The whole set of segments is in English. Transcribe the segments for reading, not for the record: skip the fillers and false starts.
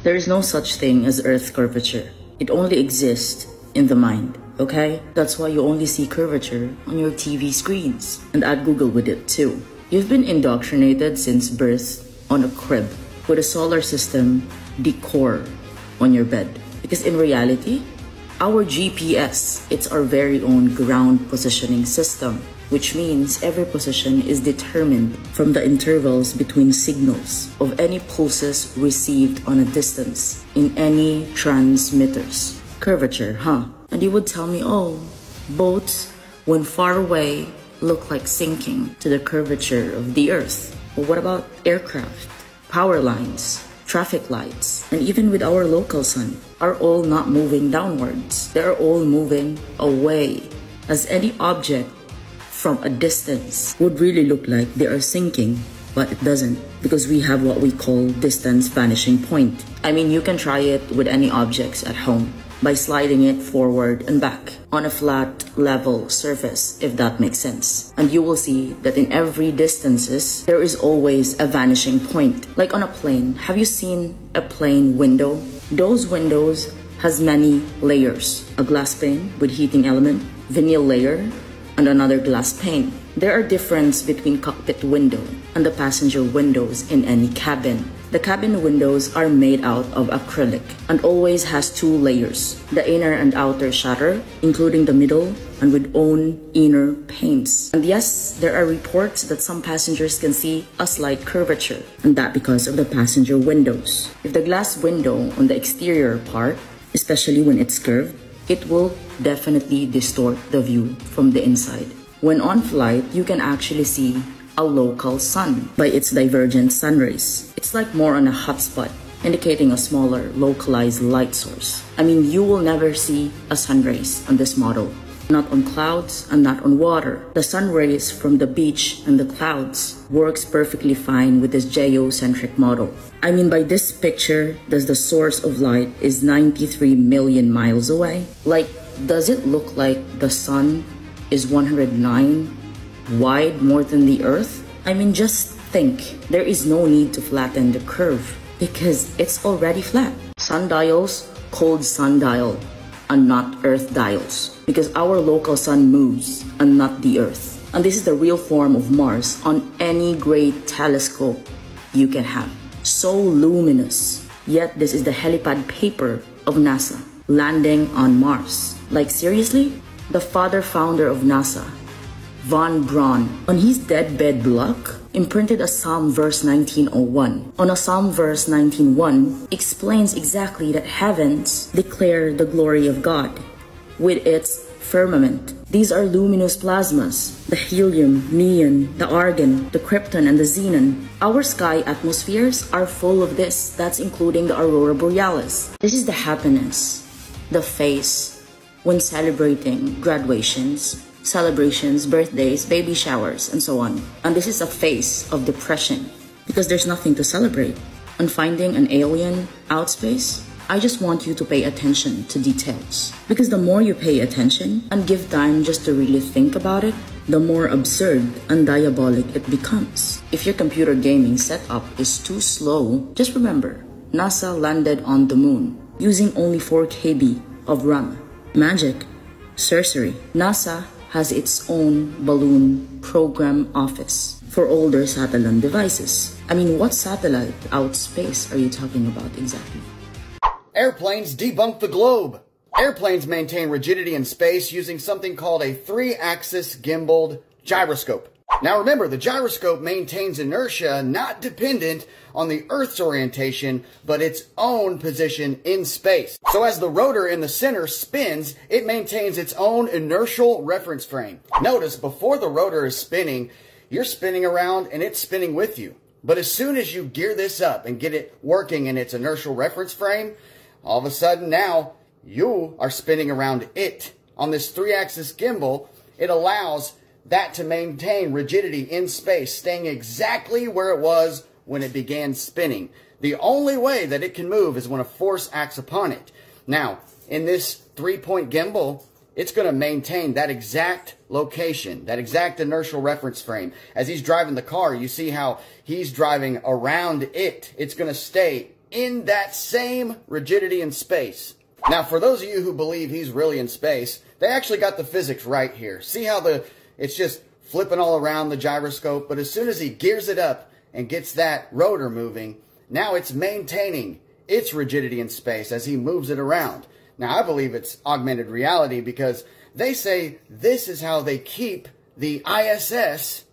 There is no such thing as Earth curvature. It only exists in the mind, okay? That's why you only see curvature on your TV screens. And add Google with it too. You've been indoctrinated since birth on a crib with a solar system decor on your bed. Because in reality, our GPS, it's our very own ground positioning system, which means every position is determined from the intervals between signals of any pulses received on a distance in any transmitters. Curvature, huh? And you would tell me, oh, boats, when far away, look like sinking to the curvature of the Earth. But what about aircraft, power lines, traffic lights, and even with our local sun, are all not moving downwards. They're all moving away, as any object from a distance would really look like they are sinking, but it doesn't, because we have what we call distance vanishing point. I mean, you can try it with any objects at home by sliding it forward and back on a flat, level surface, if that makes sense. And you will see that in every distances, there is always a vanishing point. Like on a plane, have you seen a plane window? Those windows has many layers. A glass pane with heating element, vinyl layer, and another glass pane. There are differences between cockpit window and the passenger windows in any cabin. The cabin windows are made out of acrylic and always has two layers, the inner and outer shutter, including the middle, and with own inner panes. And yes, there are reports that some passengers can see a slight curvature, and that because of the passenger windows. If the glass window on the exterior part, especially when it's curved, it will definitely distort the view from the inside. When on flight, you can actually see a local sun by its divergent sun rays. It's like more on a hotspot, indicating a smaller localized light source. I mean, you will never see a sun rays on this model. Not on clouds and not on water. The sun rays from the beach and the clouds works perfectly fine with this geocentric model. I mean, by this picture, does the source of light is 93 million miles away? Like, does it look like the sun is 109 wide more than the Earth? I mean, just think, there is no need to flatten the curve because it's already flat. Sundials called sundial and not Earth dials, because our local sun moves and not the Earth. And this is the real form of Mars on any great telescope you can have. So luminous. Yet this is the helipad paper of NASA landing on Mars. Like seriously? The founder of NASA, Von Braun, on his deathbed block, imprinted a Psalm verse 1901. On a Psalm verse 19:1 explains exactly that heavens declare the glory of God with its firmament. These are luminous plasmas, the helium, neon, the argon, the krypton, and the xenon. Our sky atmospheres are full of this. That's including the aurora borealis. This is the happiness, the face when celebrating graduations, celebrations, birthdays, baby showers, and so on. And this is a face of depression because there's nothing to celebrate. On finding an alien outspace, I just want you to pay attention to details. Because the more you pay attention and give time just to really think about it, the more absurd and diabolic it becomes. If your computer gaming setup is too slow, just remember, NASA landed on the moon using only 4 KB of RAM. Magic, sorcery. NASA has its own balloon program office for older satellite devices. I mean, what satellite out space are you talking about exactly? Airplanes debunk the globe. Airplanes maintain rigidity in space using something called a 3-axis gimbaled gyroscope. Now remember, the gyroscope maintains inertia not dependent on the Earth's orientation, but its own position in space. So as the rotor in the center spins, it maintains its own inertial reference frame. Notice, before the rotor is spinning, you're spinning around and it's spinning with you. But as soon as you gear this up and get it working in its inertial reference frame, all of a sudden now you are spinning around it. On this 3-axis gimbal, it allows that to maintain rigidity in space, staying exactly where it was when it began spinning. The only way that it can move is when a force acts upon it. Now, in this 3-point gimbal, it's going to maintain that exact location, that exact inertial reference frame. As he's driving the car, you see how he's driving around it. It's going to stay in that same rigidity in space. Now, for those of you who believe he's really in space, they actually got the physics right here. See how it's just flipping all around the gyroscope, but as soon as he gears it up and gets that rotor moving, now it's maintaining its rigidity in space as he moves it around. Now, I believe it's augmented reality because they say this is how they keep the ISS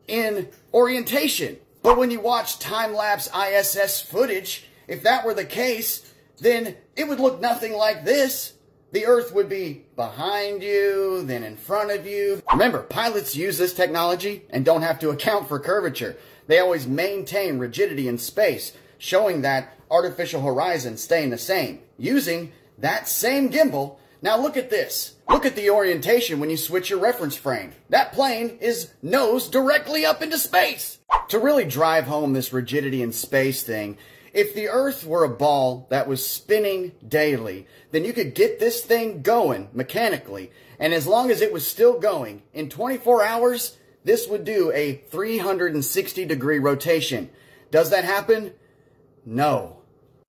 in orientation. But when you watch time-lapse ISS footage, if that were the case, then it would look nothing like this. The Earth would be behind you, then in front of you. Remember, pilots use this technology and don't have to account for curvature. They always maintain rigidity in space, showing that artificial horizon staying the same, using that same gimbal. Now look at this. Look at the orientation when you switch your reference frame. That plane is nose directly up into space. To really drive home this rigidity in space thing, if the Earth were a ball that was spinning daily, then you could get this thing going mechanically, and as long as it was still going, in 24 hours, this would do a 360-degree rotation. Does that happen? No.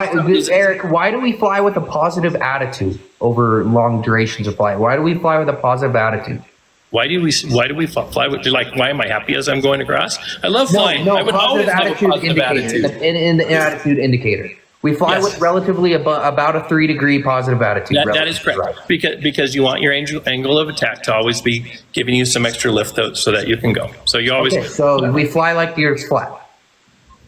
Eric, why do we fly with a positive attitude over long durations of flight? Why do we fly with a positive attitude? Why do we fly with, like, why am I happy as I'm going across? I love flying. No, I would always have a positive attitude. In the attitude indicator. We fly with relatively about a 3-degree positive attitude. That is correct. Right. Because you want your angle of attack to always be giving you some extra lift out so that you can go. So you always. Okay, so we fly like the Earth's flat.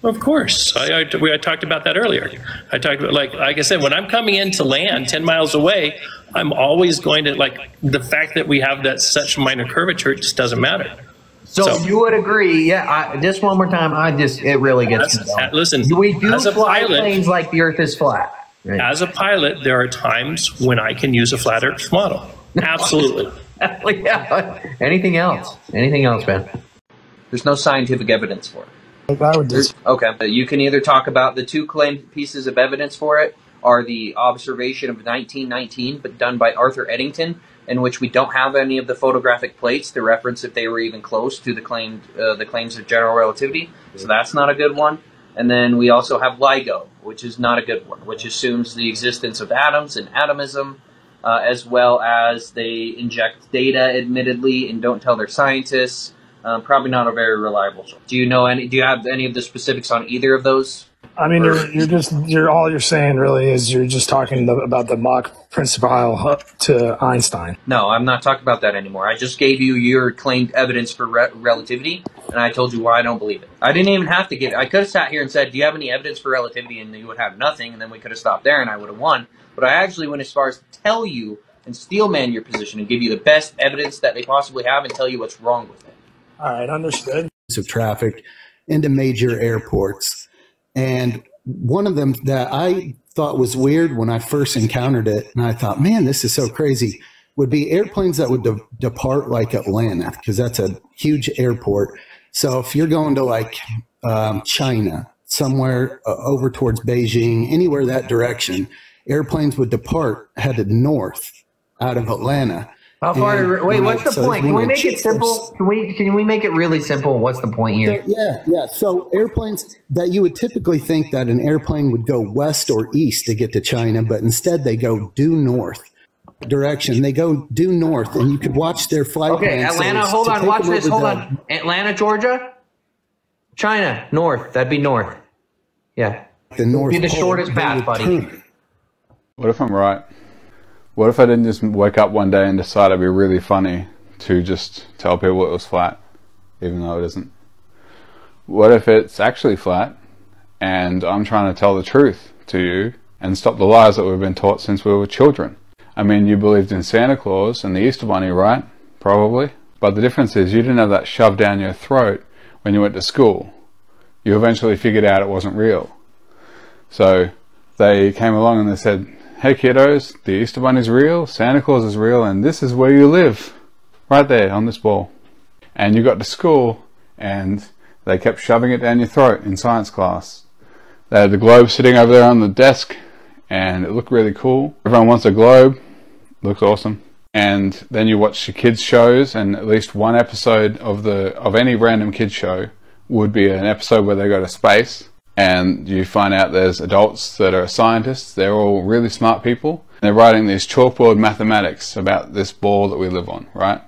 Of course. I talked about that earlier. I talked about, like I said, when I'm coming in to land 10 miles away, I'm always going to, like, the fact that we have that such minor curvature, it just doesn't matter. So you would agree, just one more time, it really gets me going. Listen, we do fly planes like the Earth is flat. Right? As a pilot, there are times when I can use a flat Earth model. Absolutely. Yeah. Anything else? Anything else, man? There's no scientific evidence for it. Okay. You can either talk about the two claimed pieces of evidence for it are the observation of 1919, but done by Arthur Eddington, in which we don't have any of the photographic plates to reference if they were even close to the claims of general relativity. So that's not a good one. And then we also have LIGO, which is not a good one, which assumes the existence of atoms and atomism, as well as they inject data, admittedly, and don't tell their scientists. Probably not a very reliable source. Do you have any of the specifics on either of those? I mean, all you're saying really is you're just talking about the Mach principle to Einstein. No, I'm not talking about that anymore. I just gave you your claimed evidence for relativity, and I told you why I don't believe it. I didn't even have to give it. I could have sat here and said, do you have any evidence for relativity? And you would have nothing, and then we could have stopped there, and I would have won. But I actually went as far as to tell you and steelman your position and give you the best evidence that they possibly have and tell you what's wrong with it. All right, understood. Of traffic into major airports. And one of them that I thought was weird when I first encountered it, and I thought, man, this is so crazy, would be airplanes that would depart like Atlanta, because that's a huge airport. So if you're going to like China, somewhere over towards Beijing, anywhere that direction, airplanes would depart headed north out of Atlanta. How far? Wait, what's the point? Can we make it simple? Can we make it really simple? What's the point here? Yeah. So airplanes that you would typically think that an airplane would go west or east to get to China, but instead they go due north direction. They go due north, and you could watch their flight. Okay, Atlanta. Hold on. Watch this. Hold on. Atlanta, Georgia. China, north. That'd be north. Yeah. The north. Be the shortest path, buddy. What if I'm right? What if I didn't just wake up one day and decide it'd be really funny to just tell people it was flat, even though it isn't? What if it's actually flat, and I'm trying to tell the truth to you and stop the lies that we've been taught since we were children? I mean, you believed in Santa Claus and the Easter Bunny, right? Probably. But the difference is you didn't have that shoved down your throat when you went to school. You eventually figured out it wasn't real. So they came along and they said, hey kiddos, the Easter Bunny's real, Santa Claus is real, and this is where you live. Right there on this ball. And you got to school and they kept shoving it down your throat in science class. They had the globe sitting over there on the desk and it looked really cool. Everyone wants a globe. It looks awesome. And then you watch your kids' shows, and at least one episode of any random kids show would be an episode where they go to space. and you find out there's adults that are scientists. They're all really smart people. They're writing these chalkboard mathematics about this ball that we live on, right?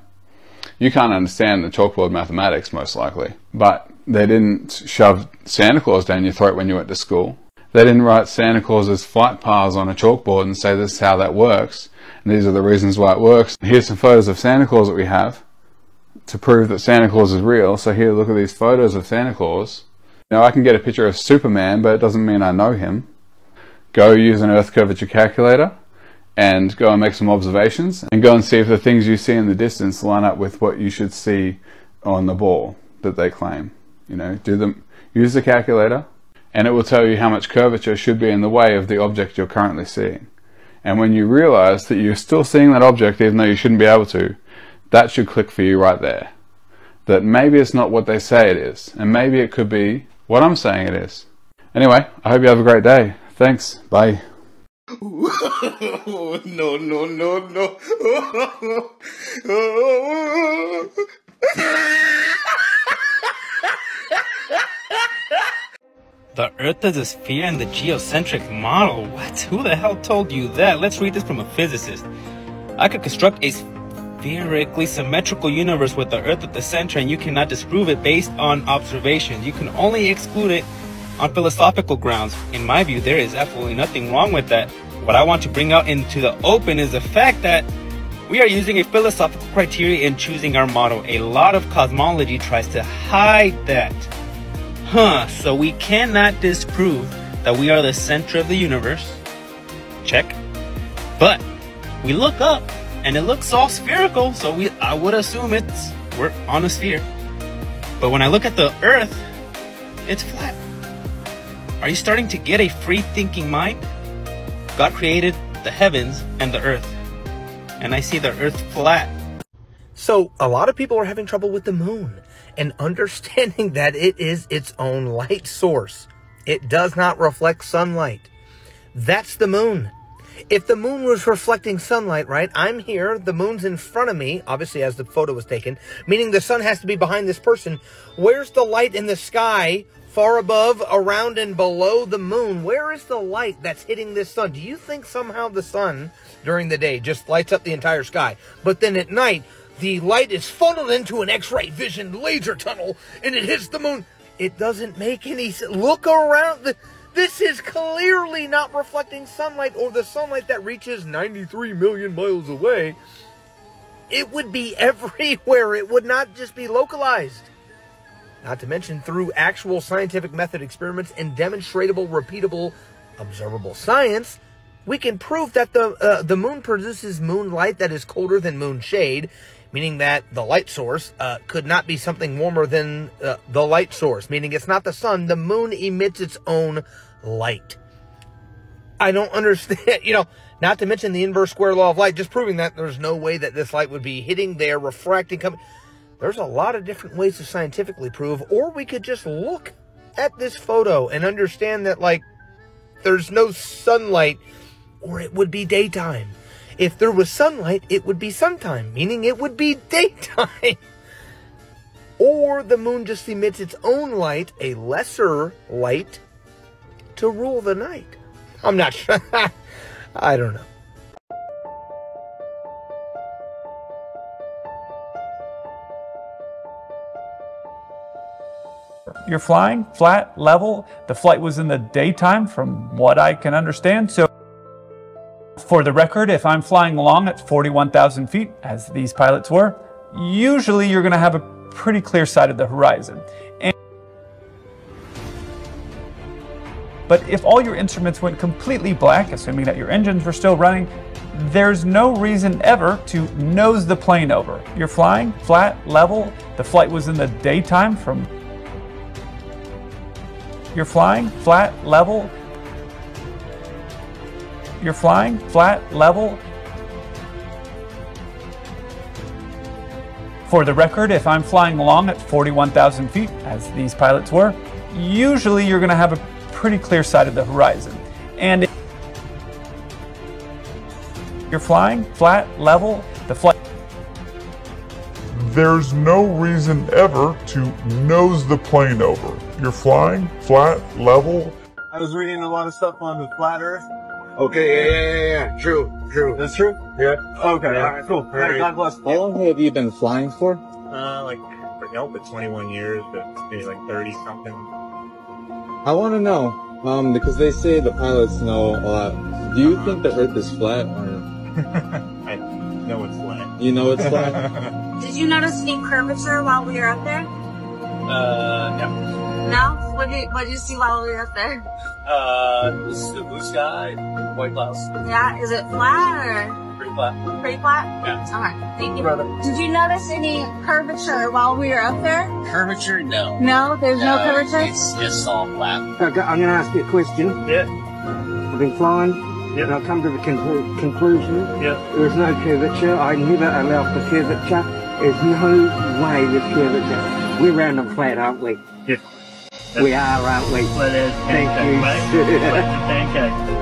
You can't understand the chalkboard mathematics, most likely, but they didn't shove Santa Claus down your throat when you went to school. They didn't write Santa Claus's flight paths on a chalkboard and say this is how that works, and these are the reasons why it works. Here's some photos of Santa Claus that we have to prove that Santa Claus is real. So here, look at these photos of Santa Claus. Now I can get a picture of Superman, but it doesn't mean I know him. Go use an Earth curvature calculator and go and make some observations and go and see if the things you see in the distance line up with what you should see on the ball that they claim. You know, use the calculator, and it will tell you how much curvature should be in the way of the object you're currently seeing. And when you realize that you're still seeing that object even though you shouldn't be able to, that should click for you right there. That maybe it's not what they say it is, and maybe it could be what I'm saying it is. Anyway, I hope you have a great day. Thanks. Bye. No, no, no, no. The Earth is a sphere in the geocentric model. What? Who the hell told you that? Let's read this from a physicist. I could construct a spherically symmetrical universe with the Earth at the center, and you cannot disprove it based on observation. You can only exclude it on philosophical grounds. In my view, there is absolutely nothing wrong with that. What I want to bring out into the open is the fact that we are using a philosophical criteria in choosing our model. A lot of cosmology tries to hide that. So we cannot disprove that we are the center of the universe. Check. But we look up and it looks all spherical, so I would assume we're on a sphere. But when I look at the Earth, it's flat. Are you starting to get a free-thinking mind? God created the heavens and the Earth, and I see the Earth flat. So a lot of people are having trouble with the moon and understanding that it is its own light source. It does not reflect sunlight. That's the moon. If the moon was reflecting sunlight, right, I'm here, the moon's in front of me, obviously as the photo was taken, meaning the sun has to be behind this person. Where's the light in the sky far above, around, and below the moon? Where is the light that's hitting this sun? Do you think somehow the sun, during the day, just lights up the entire sky, but then at night, the light is funneled into an X-ray vision laser tunnel, and it hits the moon? It doesn't make any sense. Look around. This is clearly not reflecting sunlight, or the sunlight that reaches 93 million miles away. It would be everywhere. It would not just be localized. Not to mention through actual scientific method experiments and demonstratable, repeatable, observable science, we can prove that the moon produces moonlight that is colder than moon shade, meaning that the light source could not be something warmer than the light source, meaning it's not the sun. The moon emits its own light. I don't understand, not to mention the inverse square law of light, just proving that there's no way that this light would be hitting there, refracting, coming. There's a lot of different ways to scientifically prove, or we could just look at this photo and understand that, there's no sunlight, or it would be daytime. If there was sunlight, it would be suntime, meaning it would be daytime. Or the moon just emits its own light, a lesser light, to rule the night. I'm not sure. I don't know. You're flying flat, level. The flight was in the daytime from what I can understand. So for the record, if I'm flying along at 41,000 feet, as these pilots were, usually you're going to have a pretty clear sight of the horizon. But if all your instruments went completely black, assuming that your engines were still running, there's no reason ever to nose the plane over. You're flying flat, level. The flight was in the daytime from... You're flying flat, level. You're flying flat, level. For the record, if I'm flying along at 41,000 feet, as these pilots were, usually you're going to have a pretty clear sight of the horizon. And you're flying flat, level. The flight... there's no reason ever to nose the plane over. You're flying flat, level. I was reading a lot of stuff on the flat Earth. Okay, yeah. True. That's true? Yeah. Okay, all right, cool. All right, God bless. How long have you been flying for? But 21 years, but maybe like 30 something. I want to know, because they say the pilots know a lot. Do you think the Earth is flat, or? I know it's flat. You know it's flat? Did you notice any curvature while we were up there? No. No? What did you see while we were up there? This is the blue sky, white clouds. Yeah, is it flat or? Pretty flat. Pretty flat? Yeah. Alright, thank you. Brother. Did you notice any curvature while we were up there? Curvature? No. No? There's no curvature? It's all flat. Okay, I'm going to ask you a question. Yeah. I've been flying, and I've come to the conclusion there's no curvature. I never allowed for curvature. There's no way there's curvature. We're random flat, aren't we? Yeah. We are, aren't we? Well, there's Thank you. pancake.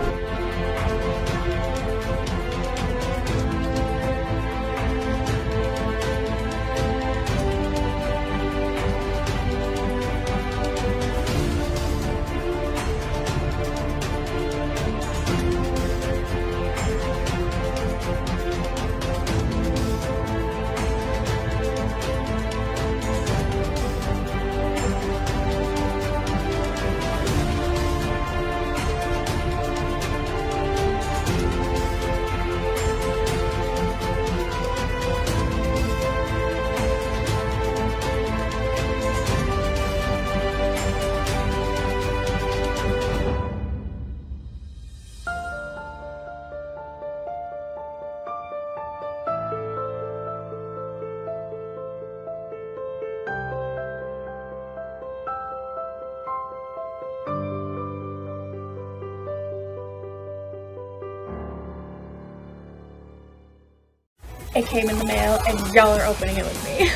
It came in the mail and y'all are opening it with me.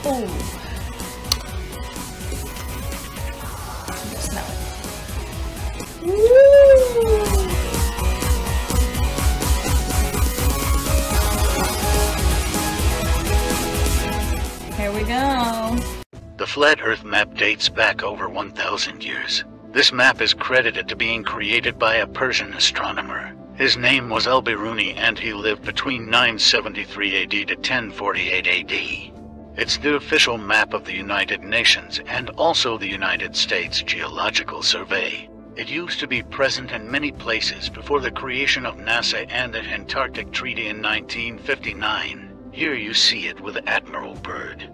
Ooh. Smell it. Woo! Here we go. The Flat Earth map dates back over 1,000 years. This map is credited to being created by a Persian astronomer. His name was Al-Biruni, and he lived between 973 AD to 1048 AD. It's the official map of the United Nations and also the United States Geological Survey. It used to be present in many places before the creation of NASA and the Antarctic Treaty in 1959. Here you see it with Admiral Byrd.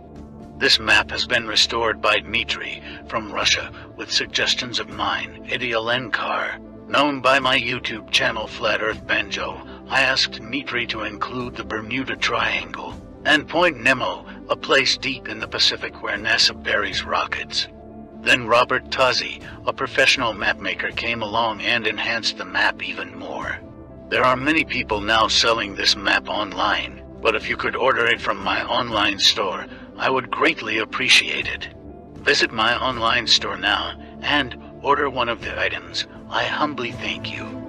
This map has been restored by Dmitry from Russia with suggestions of mine, Eddie Alenkar. Known by my YouTube channel Flat Earth Banjo, I asked Dmitry to include the Bermuda Triangle and Point Nemo, a place deep in the Pacific where NASA buries rockets. Then Robert Tozzi, a professional mapmaker, came along and enhanced the map even more. There are many people now selling this map online, but if you could order it from my online store, I would greatly appreciate it. Visit my online store now and order one of the items. I humbly thank you.